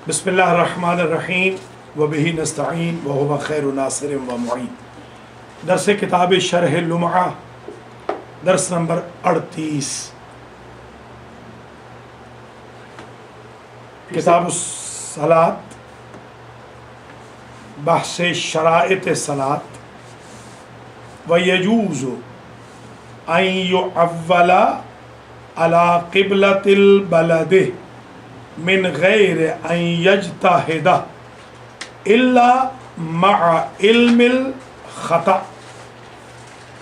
بسم اللہ الرحمن الرحیم وبہ نستعین وہو خیر ناصر و معین۔ درس کتاب شرح لمعہ، درس نمبر 38، کتاب الصلاۃ، بحث شرائط صلاۃ۔ وَيَجُوزُ أَن يُعَوَّلَ عَلَى قِبْلَةِ الْبَلَدِ من غیر ان یجتہد الا مع علم الخطأ۔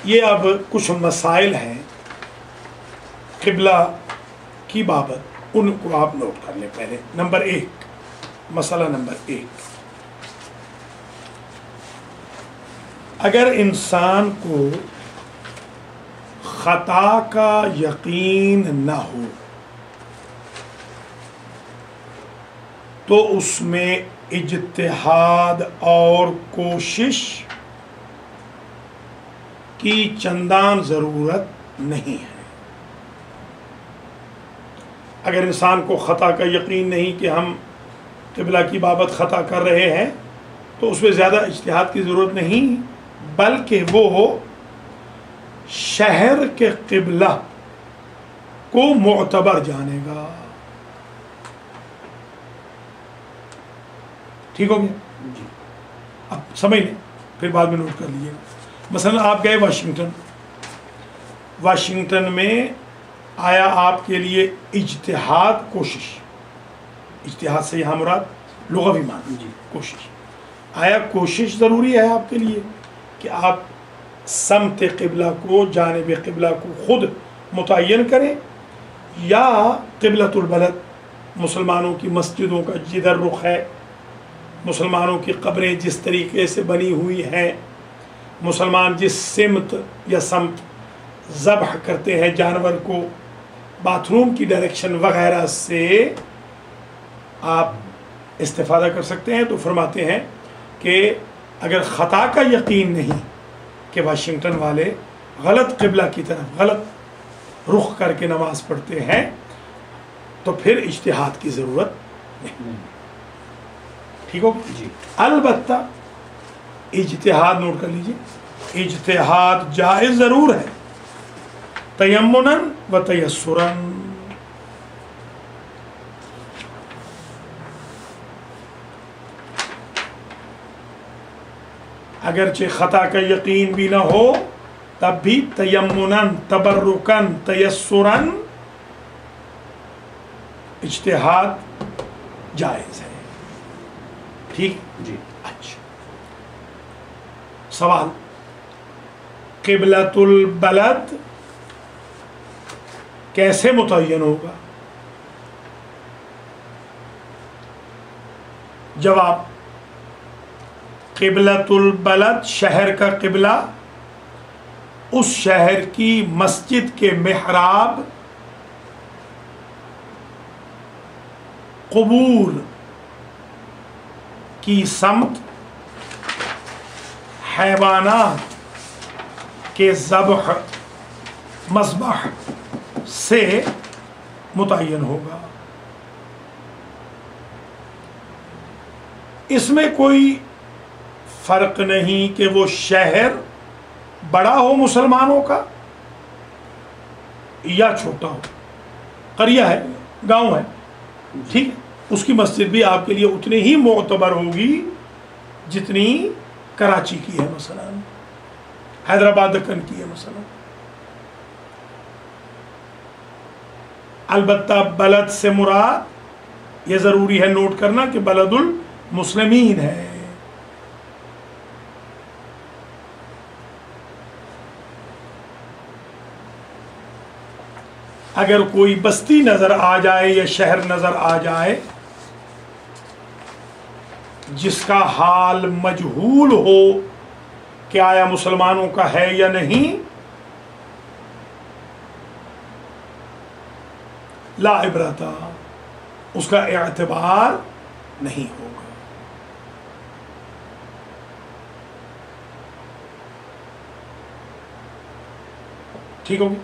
یہ اب کچھ مسائل ہیں قبلہ کی بابت، ان کو آپ نوٹ کر لیں۔ پہلے نمبر 1، مسئلہ نمبر 1، اگر انسان کو خطا کا یقین نہ ہو تو اس میں اجتہاد اور کوشش کی چندان ضرورت نہیں ہے۔ اگر انسان کو خطا کا یقین نہیں کہ ہم قبلہ کی بابت خطا کر رہے ہیں تو اس میں زیادہ اجتہاد کی ضرورت نہیں، بلکہ وہ شہر کے قبلہ کو معتبر جانے گا۔ ٹھیک ہو گیا جی؟ اب سمجھ لیں، پھر بعد میں نوٹ کر لیجیے۔ مثلا آپ گئے واشنگٹن میں آیا آپ کے لیے اجتہاد، کوشش، اجتہاد سے یہاں مراد لغوی معنی جی کوشش آیا۔ کوشش ضروری ہے آپ کے لیے کہ آپ سمت قبلہ کو، جانب قبلہ کو خود متعین کریں، یا قبلۃ البلد، مسلمانوں کی مسجدوں کا جدھر رخ ہے، مسلمانوں کی قبریں جس طریقے سے بنی ہوئی ہیں، مسلمان جس سمت یا سمت ذبح کرتے ہیں جانور کو، باتھ روم کی ڈائریکشن وغیرہ سے آپ استفادہ کر سکتے ہیں۔ تو فرماتے ہیں کہ اگر خطا کا یقین نہیں کہ واشنگٹن والے غلط قبلہ کی طرف غلط رخ کر کے نماز پڑھتے ہیں تو پھر اجتہاد کی ضرورت نہیں۔ ٹھیک ہو جی؟ البتہ اجتہاد نوٹ کر لیجیے، اجتہاد جائز ضرور ہے، تیمناً و تیسراً۔ اگرچہ خطا کا یقین بھی نہ ہو تب بھی تیمناً، تبرکاً، تیسراً اجتہاد جائز ہے۔ ٹھیک جی؟ اچھا، سوال، قبلۃ البلد کیسے متعین ہوگا؟ جواب، قبلۃ البلد، شہر کا قبلہ، اس شہر کی مسجد کے محراب، قبور کی سمت، حیوانات کے ذبح، مذبح سے متعین ہوگا۔ اس میں کوئی فرق نہیں کہ وہ شہر بڑا ہو مسلمانوں کا یا چھوٹا ہو، قریہ ہے، گاؤں ہے، ٹھیک ہے، اس کی مسجد بھی آپ کے لیے اتنی ہی معتبر ہوگی جتنی کراچی کی ہے، مثلا حیدرآباد دکن کی ہے مثلا۔ البتہ بلد سے مراد یہ ضروری ہے نوٹ کرنا کہ بلد المسلمین ہے۔ اگر کوئی بستی نظر آ جائے یا شہر نظر آ جائے جس کا حال مجہول ہو کہ آیا مسلمانوں کا ہے یا نہیں، لا عبرت، اس کا اعتبار نہیں ہوگا۔ ٹھیک ہوگی؟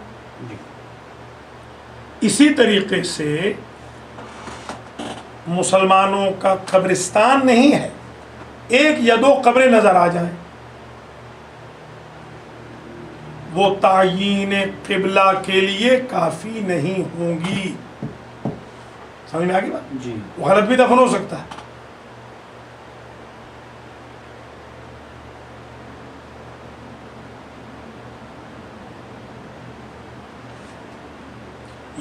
اسی طریقے سے مسلمانوں کا قبرستان نہیں ہے، ایک یا دو قبریں نظر آ جائیں، وہ تعیین قبلہ کے لیے کافی نہیں ہوں گی. سمجھ میں آ گئی بات؟ جی. وہ غلط بھی دفن ہو سکتا ہے.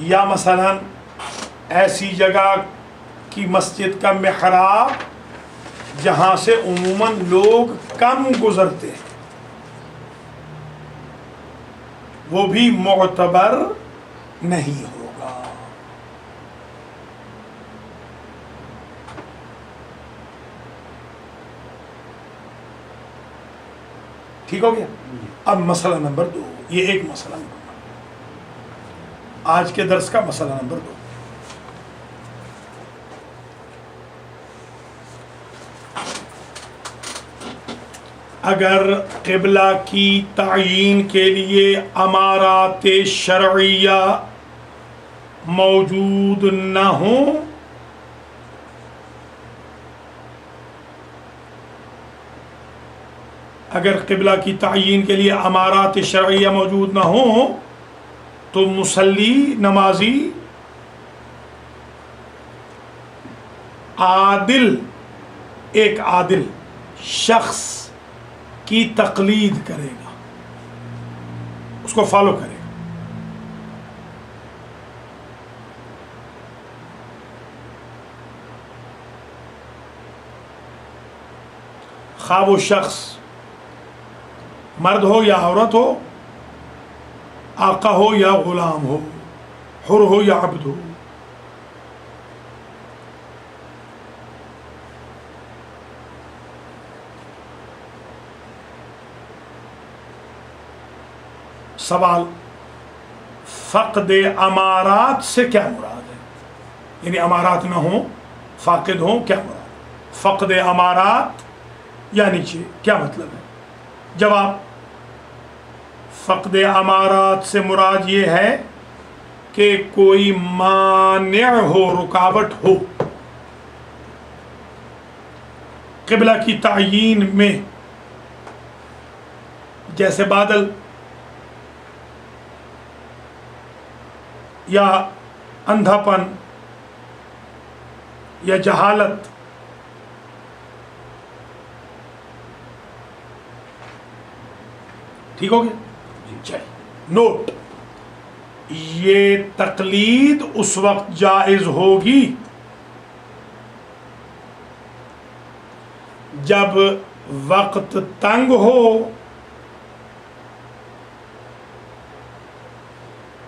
یا مثلا ایسی جگہ کی مسجد کا محراب جہاں سے عموماً لوگ کم گزرتے ہیں، وہ بھی معتبر نہیں ہوگا. ٹھیک ہو گیا؟ اب مسئلہ نمبر 2، یہ ایک مسئلہ نمبر آج کے درس کا مسئلہ نمبر 2. اگر قبلہ کی تعیین کے لیے امارات شرعیہ موجود نہ ہوں اگر قبلہ کی تعیین کے لیے امارات شرعیہ موجود نہ ہوں تو مصلی نمازی ایک عادل شخص کی تقلید کرے گا، اس کو فالو کرے گا. خواہ وہ شخص مرد ہو یا عورت ہو، آقا ہو یا غلام ہو، حر ہو یا عبد ہو. سوال، فقد امارات سے کیا مراد ہے؟ یعنی امارات نہ ہوں، فاقد ہوں، کیا مراد؟ فقد امارات یعنی کیا مطلب ہے؟ جواب، فقد امارات سے مراد یہ ہے کہ کوئی مانع ہو، رکاوٹ ہو قبلہ کی تعیین میں، جیسے بادل یا اندھا پن یا جہالت. ٹھیک ہو گیا؟ نوٹ، یہ تقلید اس وقت جائز ہوگی جب وقت تنگ ہو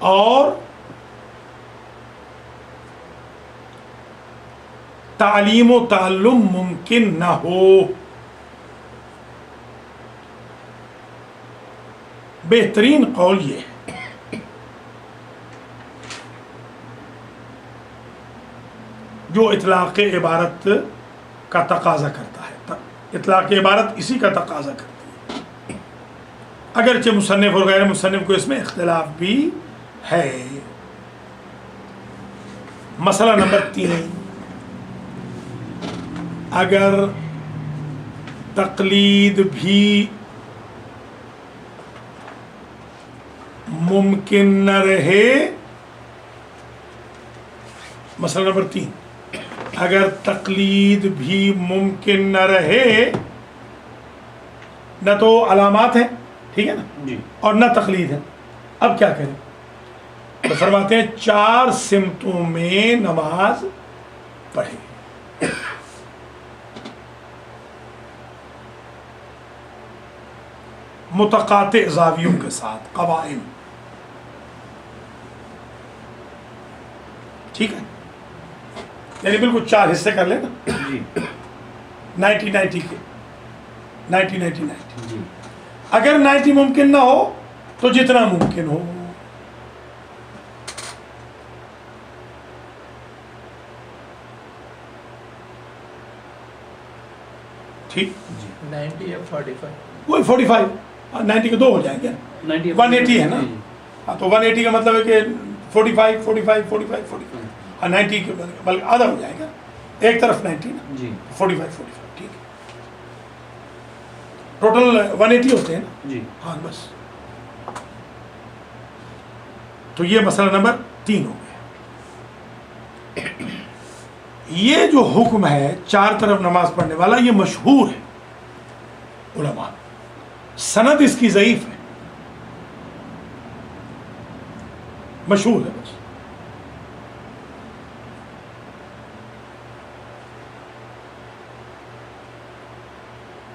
اور تعلیم و تعلم ممکن نہ ہو. بہترین قول یہ ہے جو اطلاق عبارت کا تقاضا کرتا ہے. اطلاق عبارت اسی کا تقاضا کرتی ہے، اگرچہ مصنف اور غیر مصنف کو اس میں اختلاف بھی ہے. مسئلہ نمبر 3، اگر تقلید بھی ممکن نہ رہے، مسئلہ نمبر 3، اگر تقلید بھی ممکن نہ رہے، نہ تو علامات ہیں، ٹھیک ہے نا جی، اور نہ تقلید ہے، اب کیا کریں؟ تو فرماتے ہیں 4 سمتوں میں نماز پڑھیں. متقاطع زاویوں کے ساتھ، قوائم. ٹھیک ہے، یعنی بالکل 4 حصے کر لیں نا جی، 90 کے، 90. اگر 90 ممکن نہ ہو تو جتنا ممکن ہو. ٹھیک، 90 یا 45، وہی 45، 90 کے 2 ہو جائیں گے، 180 ہے نا. ہاں تو 180 کا مطلب ہے کہ 45 45 45 45، ہاں 90 کے بلکہ آدھا ہو جائے گا. ایک طرف 90 نا جی 45 ٹھیک ہے، ٹوٹل 180 ہوتے ہیں نا. جی ہاں بس. تو یہ مسئلہ نمبر 3 ہو گیا. یہ جو حکم ہے 4 طرف نماز پڑھنے والا یہ مشہور ہے علماء، سند اس کی ضعیف ہے، مشہور ہے بس.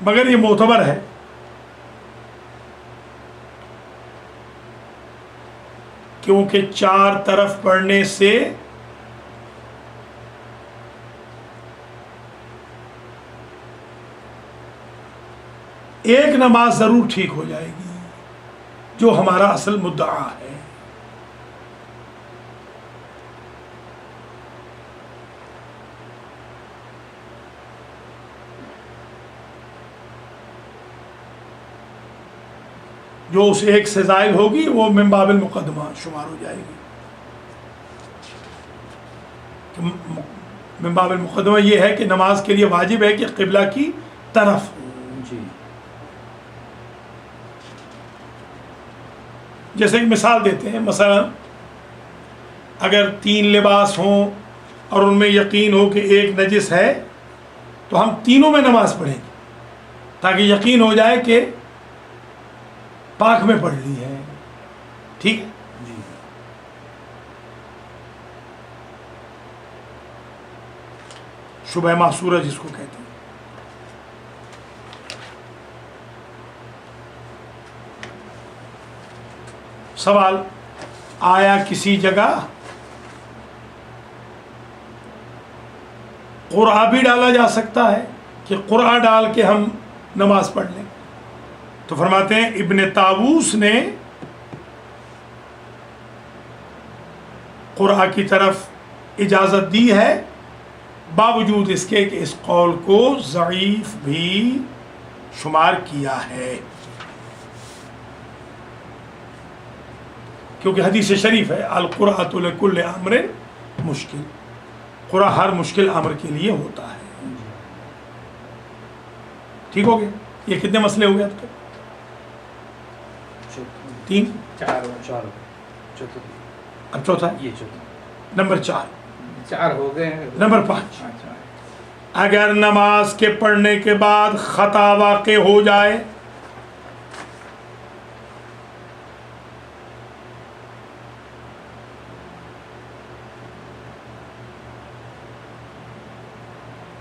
مگر یہ معتبر ہے کیونکہ 4 طرف پڑھنے سے ایک نماز ضرور ٹھیک ہو جائے گی جو ہمارا اصل مدعا ہے. جو اس ایک سے زائد ہوگی وہ من باب المقدمہ شمار ہو جائے گی. من باب المقدمہ یہ ہے کہ نماز کے لیے واجب ہے کہ قبلہ کی طرف ہو. جی جیسے کہ مثال دیتے ہیں، مثلا اگر 3 لباس ہوں اور ان میں یقین ہو کہ ایک نجس ہے تو ہم تینوں میں نماز پڑھیں گے تاکہ یقین ہو جائے کہ پاک میں پڑھ لی ہے. ٹھیک ہے. جی شبہ محصورہ جس کو کہتے ہیں. سوال، آیا کسی جگہ قرآن بھی ڈالا جا سکتا ہے کہ قرآن ڈال کے ہم نماز پڑھ لیں؟ تو فرماتے ہیں ابن طاووس نے قرآن کی طرف اجازت دی ہے، باوجود اس کے کہ اس قول کو ضعیف بھی شمار کیا ہے، کیونکہ حدیث شریف ہے القرأۃ لکل امر مشکل، قرآن ہر مشکل امر کے لیے ہوتا ہے. ٹھیک ہو گیا. یہ کتنے مسئلے ہو گئے اب تک؟ 3. 4 چوتھا اب چوتھا ہے. یہ چوتھا نمبر 4. 4 ہو گئے ہیں. نمبر 5، اگر نماز کے پڑھنے کے بعد خطا واقع ہو جائے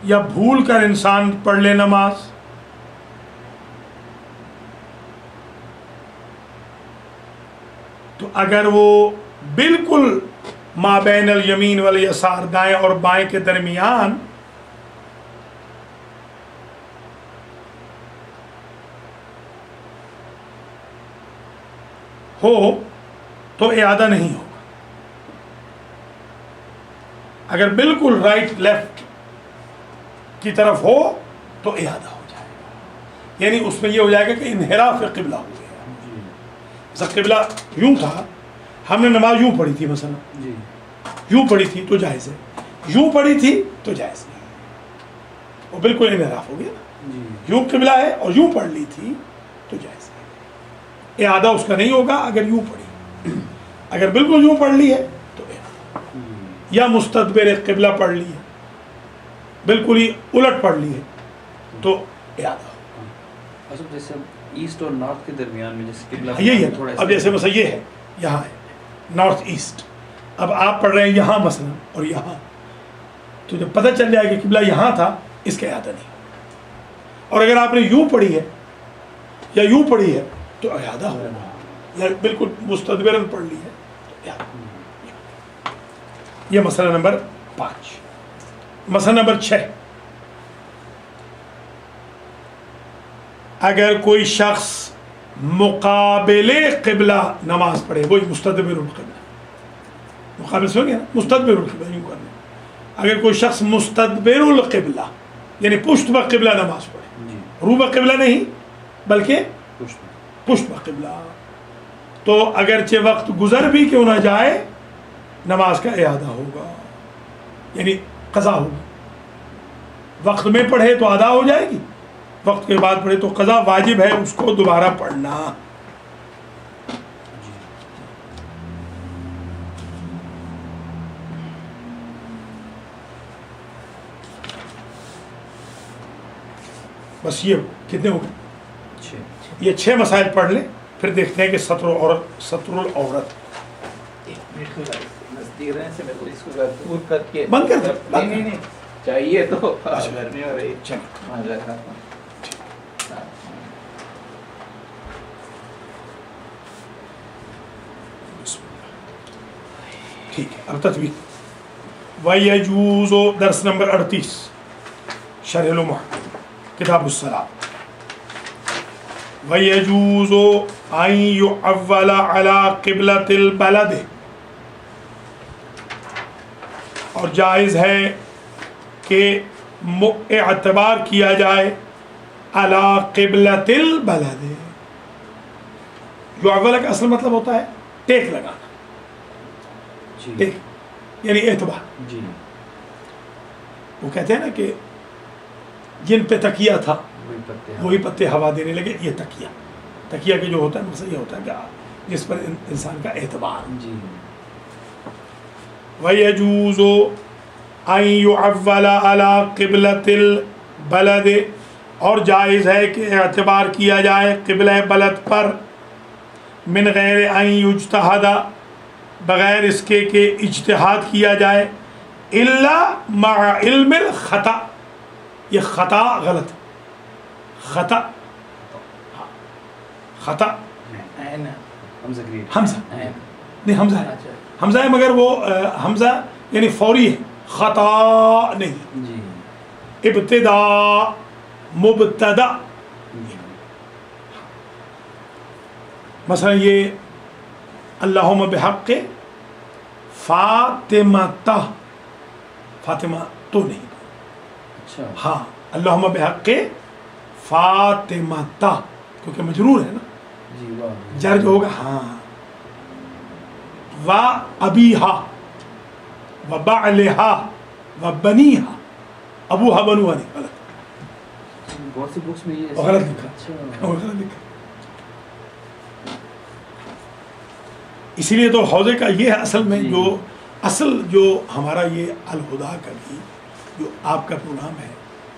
یا بھول کر انسان پڑھ لے نماز تو اگر وہ بالکل ما بین الیمین والیسار، دائیں اور بائیں کے درمیان ہو تو اعادہ نہیں ہوگا. اگر بالکل رائٹ لیفٹ کی طرف ہو تو اعادہ ہو جائے گا، یعنی اس میں یہ ہو جائے گا کہ انحراف قبلہ ہو گیا. جیسا قبلہ یوں تھا، ہم نے نماز یوں پڑھی تھی، مثلا جی یوں پڑھی تھی تو جائز ہے، یوں پڑھی تھی تو جائز نہیں، وہ بالکل انحراف ہو گیا نا. جی یوں قبلہ ہے اور یوں پڑھ لی تھی تو جائز نہیں، اعادہ اس کا نہیں ہوگا اگر یوں پڑھی. اگر بالکل یوں پڑھ لی ہے تو اعادہ، یا مستدبر قبلہ پڑھ لی ہے، بالکل ہی الٹ پڑھ لی ہے تو اعادہ ہوگا. اصل جیسے ایسٹ اور نارتھ کے درمیان میں جیسے قبلہ یہی ہے. تھوڑا اب جیسے مثلا یہ ہے، یہاں ہے نارتھ ایسٹ، اب آپ پڑھ رہے ہیں یہاں مثلا اور یہاں، تو جب پتہ چل جائے کہ قبلہ یہاں تھا اس کا اعادہ نہیں. اور اگر آپ نے یوں پڑھی ہے یا یوں پڑھی ہے تو اعادہ ہوگا، یا بالکل مستدبرن پڑھ لی ہے تو اعادہ. یہ مسئلہ نمبر 5. مسئلہ نمبر 6، اگر کوئی شخص مقابل قبلہ نماز پڑھے، وہی مستدبر القبلہ، مقابل سے ہو گیا نا، مستدبر القبلہ یوں کرنا. اگر کوئی شخص مستدبر القبلہ یعنی پشت بہ قبلہ نماز پڑھے، رو بہ قبلہ نہیں بلکہ پشت بہ قبلہ، تو اگرچہ وقت گزر بھی کیوں نہ جائے نماز کا اعادہ ہوگا، یعنی قضا ہوگی. وقت میں پڑھے تو ادا ہو جائے گی، وقت کے بعد پڑھے تو قضا، واجب ہے اس کو دوبارہ پڑھنا. بس یہ کتنے ہو گئے؟ یہ 6 مسائل پڑھ لیں، پھر دیکھتے ہیں کہ ستر العورت نزدیک رہنے سے میں تو اس کو دور کر کے بند کر دیں. نہیں چاہیے تو اچھا. گرمی ہو رہی. چلو ٹھیک ہے. اب تطبیق وَيَجُوزُ درس نمبر 38 شرح العلوم کتاب الصلاۃ. وَيَجُوزُ أَن يُعَوَّلَ عَلَى قِبْلَةِ الْبَلَدِ، اور جائز ہے کہ اعتبار کیا جائے عَلَى قِبْلَةِ الْبَلَدِ. يُعَوَّلَ کا اصل مطلب ہوتا ہے ٹیک لگانا، ٹیک یعنی اعتبار. جی وہ کہتے ہیں نا کہ جن پہ تکیہ تھا وہی پتے ہوا دینے لگے. یہ تکیہ کے جو ہوتا ہے مقصد یہ ہوتا ہے کہ جس پر انسان کا اعتبار. جی وَيَجُوزُ أَن يُعَوَّلَ عَلَى قِبْلَةِ الْبَلَدِ، اور جائز ہے کہ اعتبار کیا جائے قبلہ بلد پر، من غیر ان یجتہد، بغیر اس کے کہ اجتہاد کیا جائے، الا مع علم الخطا. یہ خطا غلط، خطا حمزہ نہیں، حمزہ ہے، حمزہ ہے مگر وہ حمزہ یعنی فوری ہے، خطا نہیں. جی ابتدا مبتدا. مثلا یہ اللہم بحق فاطمہ، فاطمہ تو نہیں، اچھا ہاں اللہم بحق فاطمہ کیونکہ مجرور ہے نا، جی واہ جر جو ہوگا ہاں. و ابیہا و بعلہا و بنیہا، ابوہا بنوہا نہیں، غلط، بہت سی بکس میں یہ غلط لکھا، اچھا غلط لکھا. اسی لیے تو حوضے کا یہ ہے اصل میں جو ہمارا یہ الہدا کا بھی جو آپ کا پروگرام ہے،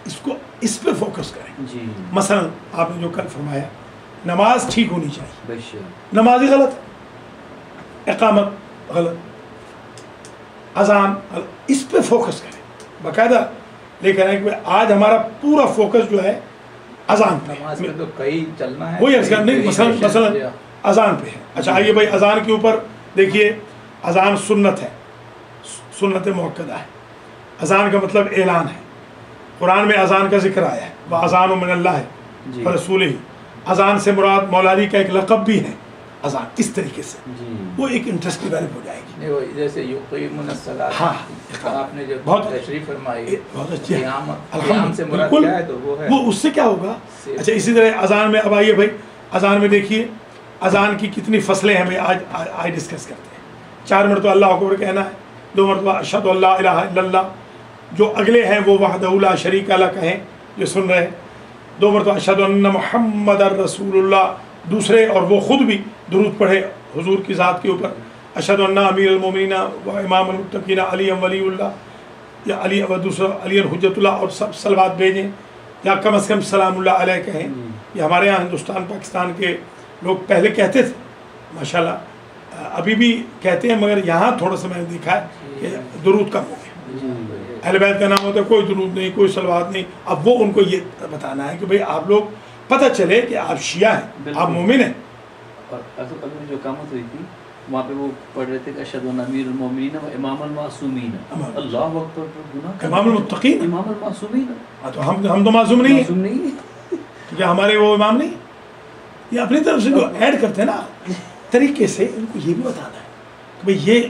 اس کو اس پہ فوکس کریں. جی مثلا آپ نے جو کل فرمایا نماز ٹھیک ہونی چاہیے، بے شک نماز ہی غلط، اقامت غلط، اذان غلط، اس پہ فوکس کریں باقاعدہ. لیکن ہے کہ آج ہمارا پورا فوکس جو ہے اذان پہ نماز میں تو کئی چلنا ہے، وہی عرض کر نہیں، مثلا اذان پہ ہے. اچھا آئیے بھائی اذان کے اوپر دیکھیے، اذان سنت ہے، سنت موقدہ ہے. اذان کا مطلب اعلان ہے، قرآن میں اذان کا ذکر آیا ہے، وہ اذان من اللہ ہے رسول ہی. اذان سے مراد مولا علی کا ایک لقب بھی ہے اذان. اس طریقے سے وہ ایک انٹرسٹ ڈیولپ ہو جائے گی. نہیں وہ جیسے یقیمون الصلاۃ، ہاں آپ نے جو بہت تشریف فرمائی، بہت اچھی قیام سے مراد کیا ہے تو وہ ہے، وہ اس سے کیا ہوگا. اچھا اسی طرح اذان میں اب آئیے بھائی، اذان میں دیکھیے اذان کی کتنی فصلیں ہمیں آج ڈسکس کرتے ہیں. 4 مرتبہ اللہ اکبر کہنا ہے، 2 مرتبہ اشہد ان لا الہ الا اللہ، جو اگلے ہیں وہ وحدہ لا شریک لہ کہیں جو سن رہے ہیں. 2 مرتبہ اشہد ان محمد رسول اللہ، دوسرے اور وہ خود بھی درود پڑھے حضور کی ذات کے اوپر. اشہد ان امیر المومنین و امام المتقین علی ولی اللہ، یا علی و دوسرا علی حجت اللہ، اور سب صلوات بھیجیں یا کم از کم سلام اللہ علیہ کہیں. یہ ہمارے یہاں ہندوستان پاکستان کے لوگ پہلے کہتے تھے، ماشاءاللہ ابھی بھی کہتے ہیں، مگر یہاں تھوڑا سا میں نے دیکھا ہے کہ درود کم ہو گیا. اہل بیت کا نام ہوتا ہے، کوئی درود نہیں، کوئی صلوات نہیں. اب وہ ان کو یہ بتانا ہے کہ بھئی آپ لوگ پتہ چلے کہ آپ شیعہ ہیں، آپ مومن ہیں. اور اصل میں جو قامت ہوئی تھی وہاں پہ وہ پڑھ رہے تھے کہ اشہد ان امیر المومنین و امام المعصومین، اللہ اکبر، گناہ امام المتقین، امام المعصومین. تو ہم تو معصوم نہیں ہیں معصوم نہیں کیونکہ ہمارے وہ امام نہیں. یہ اپنی طرف سے جو ایڈ کرتے ہیں نا طریقے سے، ان کو یہ بھی بتانا ہے کہ بھئی یہ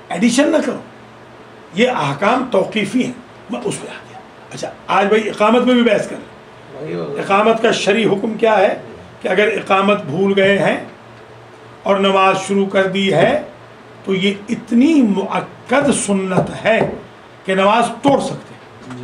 ایڈیشن نہ کرو، یہ احکام توقیفی ہیں. میں اس پہ آ گیا. اچھا آج بھائی اقامت میں بھی بحث کر لیں. اقامت کا شرعی حکم کیا ہے کہ اگر اقامت بھول گئے ہیں اور نماز شروع کر دی ہے تو یہ اتنی مؤکد سنت ہے کہ نماز توڑ سکتے ہیں.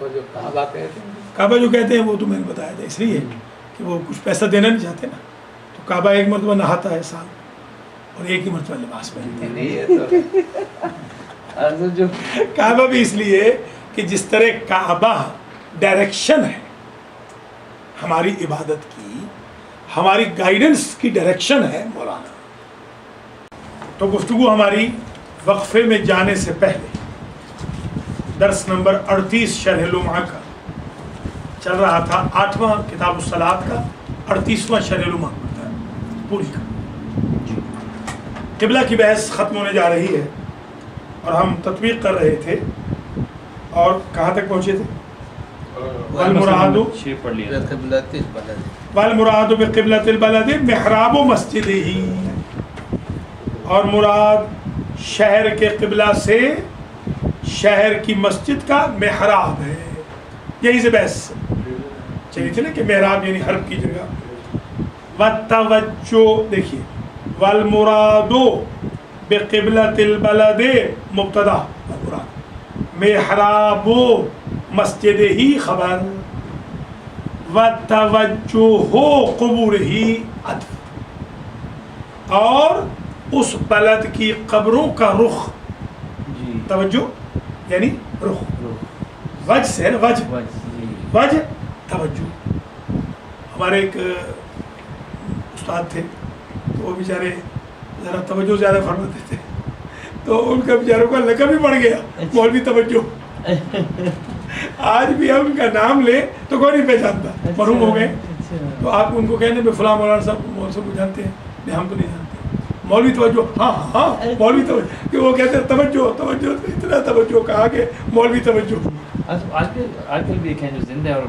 وہ جو کعبہ کہتے ہیں کعبہ جو کہتے ہیں وہ تو میں نے بتایا تھا، اس لیے کہ وہ کچھ پیسہ دینا نہیں چاہتے نا، تو کعبہ ایک مرتبہ نہاتا ہے سال اور ایک ہی مرتبہ لباس پہنتے نہیں یہ تو جو ہیں۔ کعبہ بھی اس لیے کہ جس طرح کعبہ ڈائریکشن ہے ہماری عبادت کی، ہماری گائیڈنس کی ڈائریکشن ہے مولانا۔ تو گفتگو ہماری وقفے میں جانے سے پہلے درس نمبر 38 شرح لمعہ کا چل رہا تھا، 8واں کتاب الصلاۃ کا 38واں شرح لمعہ کا پوری کا۔ قبلہ کی بحث ختم ہونے جا رہی ہے اور ہم تطبیق کر رہے تھے، اور کہاں تک پہنچے تھے؟ والمراد شیف پڑھ لیا والمراد بقبلۃ البلد محراب و مسجد ہی، اور مراد شہر کے قبلہ سے شہر کی مسجد کا محراب ہے۔ یہی سے بحث چلی تھی نا کہ محراب یعنی حرب کی جگہ۔ والتوجہ دیکھیے، والمراد بقبلۃ البلد مبتدا، والمراد محراب مسجد ہی خبر، والتوجہ قبور ہی عطف، اور اس بلد کی قبروں کا رخ، جی توجہ یعنی رخ، وجہ سے ہے، وجہ وجہ توجہ۔ ہمارے ایک استاد تھے تو وہ بیچارے ذرا توجہ زیادہ فرماتے تھے، تو ان کا بیچاروں کا لقب بھی پڑ گیا مولوی توجہ۔ آج بھی ہم ان کا نام لیں تو کوئی نہیں پہچانتا، مرحوم ہو گئے، تو آپ ان کو کہنے میں فلاں مولانا صاحب مول صاحب کو جانتے ہیں؟ نہیں ہم تو نہیں جانتے۔ مولوی توجہ، ہاں ہاں مولوی توجہ، کہ وہ کہتے ہیں توجہ توجہ، اتنا توجہ کہا کہ مولوی توجہ۔ آج کل بھی ایک ہیں جو زندہ ہے اور